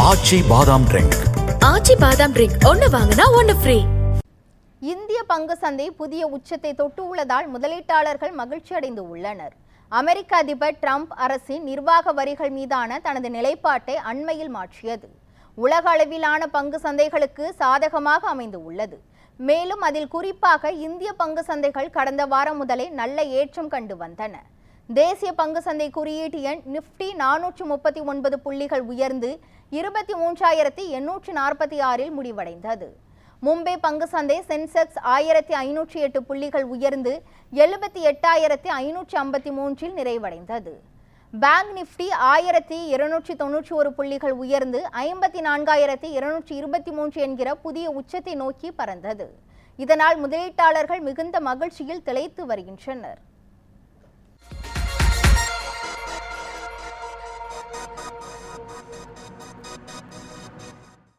ஆச்சி பாதாம் ட்ரிங்க். ஆச்சி பாதாம் ட்ரிங்க் ஒன்னு வாங்கினா ஒன்னு ஃப்ரீ. இந்திய பங்கு சந்தை புதிய உச்சத்தை தொட்டு உள்ளதால் முதலீட்டாளர்கள் மகிழ்ச்சி அடைந்து உள்ளனர். அமெரிக்க அதிபர் டிரம்ப் அரசின் நிர்வாக வரிகள் மீதான தனது நிலைப்பாட்டை அண்மையில் மாற்றியது உலக அளவிலான பங்கு சந்தைகளுக்கு சாதகமாக அமைந்து உள்ளது. மேலும் அதில் குறிப்பாக இந்திய பங்கு சந்தைகள் கடந்த வாரம் முதலே நல்ல ஏற்றம் கண்டு வந்தன. தேசிய பங்கு சந்தை குறியீட்டு எண் நிஃப்டி 439 புள்ளிகள் உயர்ந்து 23,846 முடிவடைந்தது. மும்பை பங்கு சந்தை சென்செக்ஸ் 1,508 புள்ளிகள் உயர்ந்து 78,553 நிறைவடைந்தது. பேங்க் நிஃப்டி 1,291 புள்ளிகள் உயர்ந்து 54,223 என்கிற புதிய உச்சத்தை நோக்கி பறந்தது. இதனால் முதலீட்டாளர்கள் மிகுந்த மகிழ்ச்சியில் திளைத்து வருகின்றனர்.